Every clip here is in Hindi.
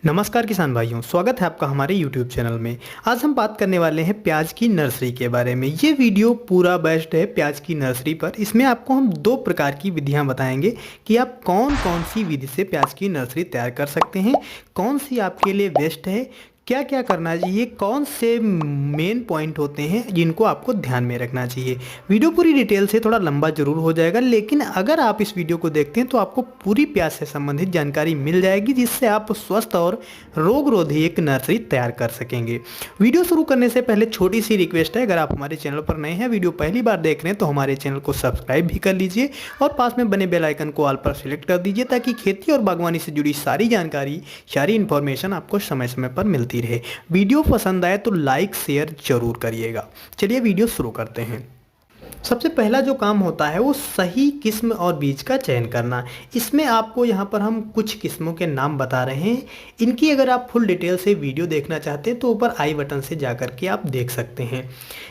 नमस्कार किसान भाइयों, स्वागत है आपका हमारे YouTube चैनल में। आज हम बात करने वाले हैं प्याज की नर्सरी के बारे में। ये वीडियो पूरा बेस्ड है प्याज की नर्सरी पर। इसमें आपको हम दो प्रकार की विधियां बताएंगे कि आप कौन कौन सी विधि से प्याज की नर्सरी तैयार कर सकते हैं, कौन सी आपके लिए बेस्ट है, क्या क्या करना चाहिए, कौन से मेन पॉइंट होते हैं जिनको आपको ध्यान में रखना चाहिए। वीडियो पूरी डिटेल से थोड़ा लंबा जरूर हो जाएगा, लेकिन अगर आप इस वीडियो को देखते हैं तो आपको पूरी प्याज से संबंधित जानकारी मिल जाएगी, जिससे आप स्वस्थ और रोग रोधी एक नर्सरी तैयार कर सकेंगे। वीडियो शुरू करने से पहले छोटी सी रिक्वेस्ट है, अगर आप हमारे चैनल पर नए हैं, वीडियो पहली बार देख रहे हैं, तो हमारे चैनल को सब्सक्राइब भी कर लीजिए और पास में बने बेल आइकन को ऑल पर सिलेक्ट कर दीजिए, ताकि खेती और बागवानी से जुड़ी सारी जानकारी, सारी इन्फॉर्मेशन आपको समय समय पर मिलती रहे। वीडियो पसंद आए तो लाइक शेयर जरूर करिएगा। चलिए वीडियो शुरू करते हैं। सबसे पहला जो काम होता है वो सही किस्म और बीज का चयन करना। इसमें आपको यहाँ पर हम कुछ किस्मों के नाम बता रहे हैं। इनकी अगर आप फुल डिटेल से वीडियो देखना चाहते हैं तो ऊपर आई बटन से जाकर के आप देख सकते हैं।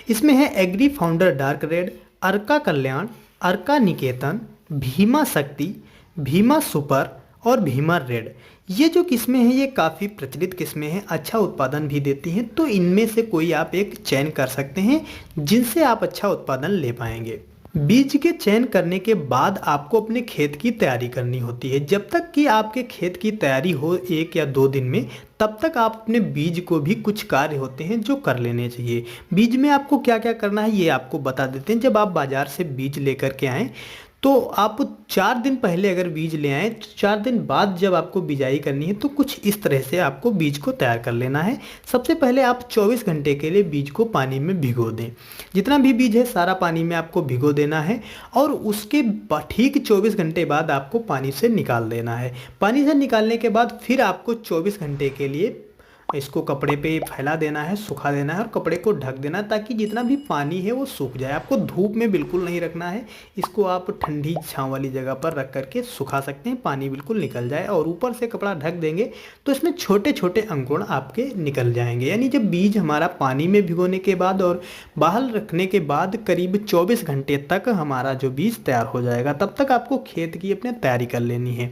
इसमें है एग्री फाउंडर डार्क रेड, अर्का कल्याण, अर्का निकेतन, भीमा शक्ति, भीमा सुपर और भीमा रेड। ये जो किस्में हैं ये काफ़ी प्रचलित किस्में हैं, अच्छा उत्पादन भी देती हैं। तो इनमें से कोई आप एक चयन कर सकते हैं जिनसे आप अच्छा उत्पादन ले पाएंगे। बीज के चयन करने के बाद आपको अपने खेत की तैयारी करनी होती है। जब तक कि आपके खेत की तैयारी हो 1 या 2 दिन में, तब तक आप अपने बीज को भी कुछ कार्य होते हैं जो कर लेने चाहिए। बीज में आपको क्या क्या करना है ये आपको बता देते हैं। जब आप बाज़ार से बीज लेकर के आएँ तो आप 4 दिन पहले अगर बीज ले आएँ, 4 दिन बाद जब आपको बिजाई करनी है तो कुछ इस तरह से आपको बीज को तैयार कर लेना है। सबसे पहले आप 24 घंटे के लिए बीज को पानी में भिगो दें। जितना भी बीज है सारा पानी में आपको भिगो देना है और उसके ठीक 24 घंटे बाद आपको पानी से निकाल देना है। पानी से निकालने के बाद फिर आपको 24 घंटे के लिए इसको कपड़े पे फैला देना है, सुखा देना है और कपड़े को ढक देना है, ताकि जितना भी पानी है वो सूख जाए। आपको धूप में बिल्कुल नहीं रखना है। इसको आप ठंडी छांव वाली जगह पर रख करके सुखा सकते हैं, पानी बिल्कुल निकल जाए। और ऊपर से कपड़ा ढक देंगे तो इसमें छोटे छोटे अंकुरण आपके निकल जाएंगे। यानी जब बीज हमारा पानी में भिगोने के बाद और बाहर रखने के बाद करीब 24 घंटे तक हमारा जो बीज तैयार हो जाएगा, तब तक आपको खेत की अपने तैयारी कर लेनी है।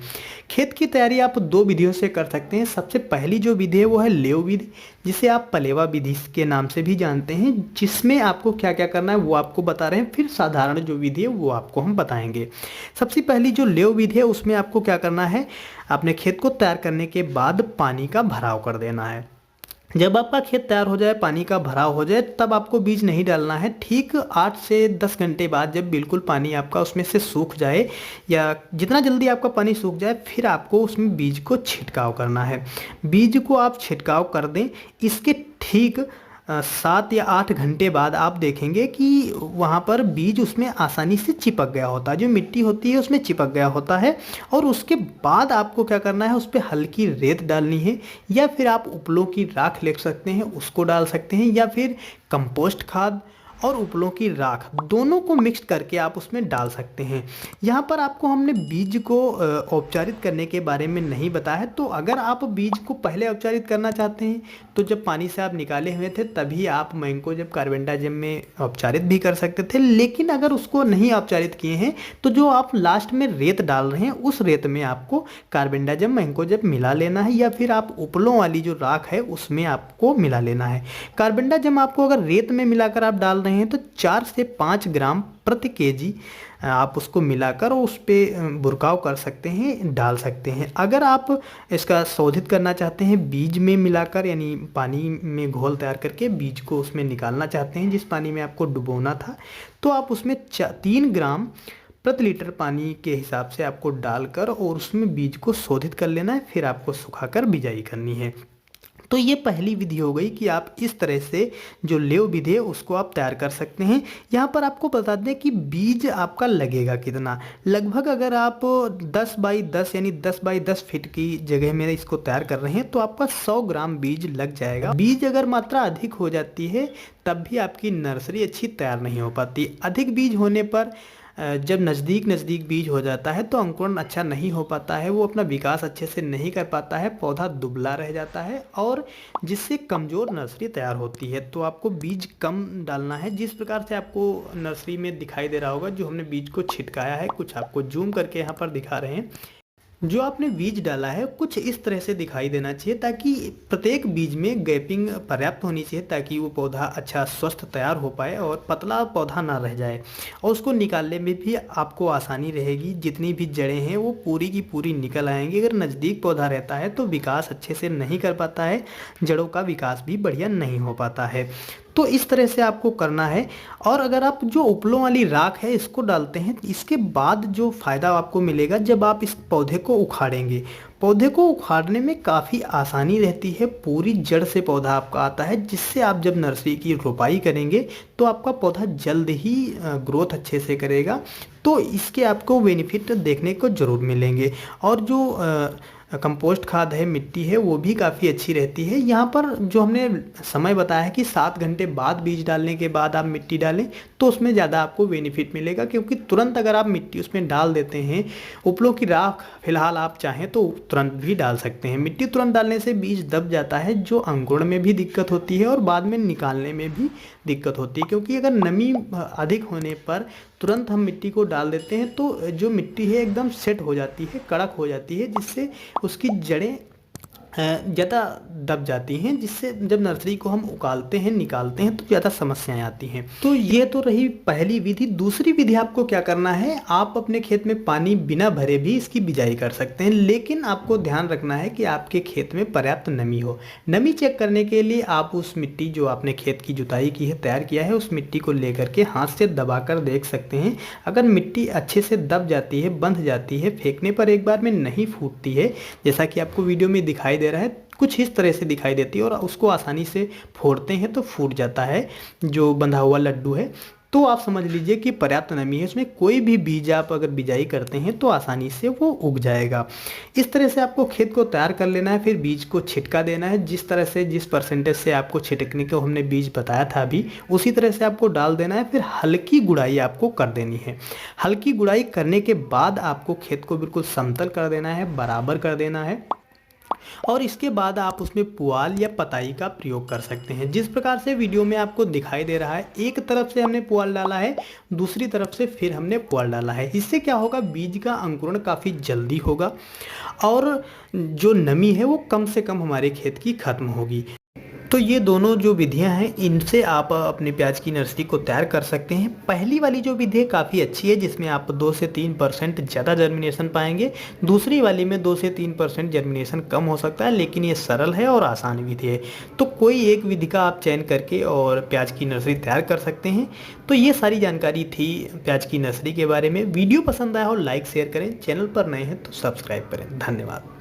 खेत की तैयारी आप 2 विधियों से कर सकते हैं। सबसे पहली जो विधि है वो है लेव विधि, जिसे आप पलेवा विधि के नाम से भी जानते हैं, जिसमें आपको क्या क्या करना है वो आपको बता रहे हैं। फिर साधारण जो विधि है वो आपको हम बताएंगे। सबसे पहली जो लेव विधि है उसमें आपको क्या करना है, अपने खेत को तैयार करने के बाद पानी का भराव कर देना है। जब आपका खेत तैयार हो जाए, पानी का भराव हो जाए, तब आपको बीज नहीं डालना है। ठीक 8 से 10 घंटे बाद जब बिल्कुल पानी आपका उसमें से सूख जाए, या जितना जल्दी आपका पानी सूख जाए, फिर आपको उसमें बीज को छिड़काव करना है। बीज को आप छिड़काव कर दें। इसके ठीक 7 या 8 घंटे बाद आप देखेंगे कि वहाँ पर बीज उसमें आसानी से चिपक गया होता है, जो मिट्टी होती है उसमें चिपक गया होता है। और उसके बाद आपको क्या करना है, उस पर हल्की रेत डालनी है, या फिर आप उपलों की राख ले सकते हैं, उसको डाल सकते हैं, या फिर कंपोस्ट खाद और उपलों की राख दोनों को मिक्स करके आप उसमें डाल सकते हैं। यहाँ पर आपको हमने बीज को औपचारित करने के बारे में नहीं बताया है। तो अगर आप बीज को पहले औपचारित करना चाहते हैं तो जब पानी से आप निकाले हुए थे तभी आप मैंकोजेब कार्बेंडाजिम में औपचारित भी कर सकते थे। लेकिन अगर उसको नहीं औपचारित किए हैं तो जो आप लास्ट में रेत डाल रहे हैं उस रेत में आपको कार्बेंडाजिम मैंकोजेब मिला लेना है, या फिर आप उपलों वाली जो राख है उसमें आपको मिला लेना है। कार्बेंडाजिम आपको अगर रेत में मिलाकर आप डाल रहे हैं तो 4 से 5 ग्राम प्रति केजी आप उसको मिलाकर उस पर बुरकाव कर सकते हैं, डाल सकते हैं। अगर आप इसका शोधित करना चाहते हैं बीज में मिलाकर, यानी पानी में घोल तैयार करके बीज को उसमें निकालना चाहते हैं जिस पानी में आपको डुबोना था, तो आप उसमें 3 ग्राम प्रति लीटर पानी के हिसाब से आपको डालकर और उसमें बीज को शोधित कर लेना है। फिर आपको सुखाकर बिजाई करनी है। तो ये पहली विधि हो गई कि आप इस तरह से जो लेव विधि है उसको आप तैयार कर सकते हैं। यहाँ पर आपको बता दें कि बीज आपका लगेगा कितना। लगभग अगर आप 10 बाई 10 यानी 10 बाई 10 फीट की जगह में इसको तैयार कर रहे हैं तो आपका 100 ग्राम बीज लग जाएगा। बीज अगर मात्रा अधिक हो जाती है तब भी आपकी नर्सरी अच्छी तैयार नहीं हो पाती। अधिक बीज होने पर जब नज़दीक बीज हो जाता है तो अंकुरण अच्छा नहीं हो पाता है, वो अपना विकास अच्छे से नहीं कर पाता है, पौधा दुबला रह जाता है और जिससे कमज़ोर नर्सरी तैयार होती है। तो आपको बीज कम डालना है, जिस प्रकार से आपको नर्सरी में दिखाई दे रहा होगा जो हमने बीज को छिटकाया है। कुछ आपको जूम करके यहाँ पर दिखा रहे हैं। जो आपने बीज डाला है कुछ इस तरह से दिखाई देना चाहिए, ताकि प्रत्येक बीज में गैपिंग पर्याप्त होनी चाहिए, ताकि वो पौधा अच्छा स्वस्थ तैयार हो पाए और पतला पौधा ना रह जाए। और उसको निकालने में भी आपको आसानी रहेगी, जितनी भी जड़ें हैं वो पूरी की पूरी निकल आएंगी। अगर नज़दीक पौधा रहता है तो विकास अच्छे से नहीं कर पाता है, जड़ों का विकास भी बढ़िया नहीं हो पाता है। तो इस तरह से आपको करना है। और अगर आप जो उपलों वाली राख है इसको डालते हैं, इसके बाद जो फ़ायदा आपको मिलेगा, जब आप इस पौधे को उखाड़ेंगे, पौधे को उखाड़ने में काफ़ी आसानी रहती है, पूरी जड़ से पौधा आपका आता है, जिससे आप जब नर्सरी की रोपाई करेंगे तो आपका पौधा जल्द ही ग्रोथ अच्छे से करेगा। तो इसके आपको बेनिफिट देखने को ज़रूर मिलेंगे। और जो कंपोस्ट खाद है, मिट्टी है, वो भी काफ़ी अच्छी रहती है। यहाँ पर जो हमने समय बताया है कि 7 घंटे बाद बीज डालने के बाद आप मिट्टी डालें, तो उसमें ज़्यादा आपको बेनिफिट मिलेगा, क्योंकि तुरंत अगर आप मिट्टी उसमें डाल देते हैं, उपलों की राख फिलहाल आप चाहें तो तुरंत भी डाल सकते हैं। मिट्टी तुरंत डालने से बीज दब जाता है, जो अंकुरण में भी दिक्कत होती है और बाद में निकालने में भी दिक्कत होती है, क्योंकि अगर नमी अधिक होने पर तुरंत हम मिट्टी को डाल देते हैं तो जो मिट्टी है एकदम सेट हो जाती है, कड़क हो जाती है, जिससे उसकी जड़ें ज़्यादा दब जाती हैं, जिससे जब नर्सरी को हम उगालते हैं, निकालते हैं, तो ज़्यादा समस्याएं आती हैं। तो ये तो रही पहली विधि। दूसरी विधि आपको क्या करना है, आप अपने खेत में पानी बिना भरे भी इसकी बिजाई कर सकते हैं, लेकिन आपको ध्यान रखना है कि आपके खेत में पर्याप्त नमी हो। नमी चेक करने के लिए आप उस मिट्टी जो आपने खेत की जुताई की है, तैयार किया है, उस मिट्टी को लेकर के हाथ से दबाकर देख सकते हैं। अगर मिट्टी अच्छे से दब जाती है, बंध जाती है, फेंकने पर एक बार में नहीं फूटती है, जैसा कि आपको वीडियो में दिखाई दे रहा है, कुछ इस तरह से दिखाई देती है, और उसको आसानी से फोड़ते हैं तो फूट जाता है जो बंधा हुआ लड्डू है, तो आप समझ लीजिए कि पर्याप्त नमी है। उसमें कोई भी बीज आप अगर बिजाई करते हैं तो आसानी से वो उग जाएगा। इस तरह से आपको खेत को तैयार कर लेना है, फिर बीज को छिटका देना है। जिस तरह से, जिस परसेंटेज से आपको छिटकने को हमने बीज बताया था अभी, उसी तरह से आपको डाल देना है। फिर हल्की गुड़ाई आपको कर देनी है। हल्की गुड़ाई करने के बाद आपको खेत को बिल्कुल समतल कर देना है, बराबर कर देना है, और इसके बाद आप उसमें पुआल या पताई का प्रयोग कर सकते हैं। जिस प्रकार से वीडियो में आपको दिखाई दे रहा है, एक तरफ से हमने पुआल डाला है, दूसरी तरफ से फिर हमने पुआल डाला है। इससे क्या होगा, बीज का अंकुरण काफ़ी जल्दी होगा और जो नमी है वो कम से कम हमारे खेत की खत्म होगी। तो ये दोनों जो विधियां हैं, इनसे आप अपने प्याज की नर्सरी को तैयार कर सकते हैं। पहली वाली जो विधि है काफ़ी अच्छी है, जिसमें आप 2 से 3% ज़्यादा जर्मिनेशन पाएंगे। दूसरी वाली में 2 से 3% जर्मिनेशन कम हो सकता है, लेकिन ये सरल है और आसान विधि है। तो कोई एक विधि का आप चयन करके और प्याज की नर्सरी तैयार कर सकते हैं। तो ये सारी जानकारी थी प्याज की नर्सरी के बारे में। वीडियो पसंद आया हो लाइक शेयर करें, चैनल पर नए हैं तो सब्सक्राइब करें। धन्यवाद।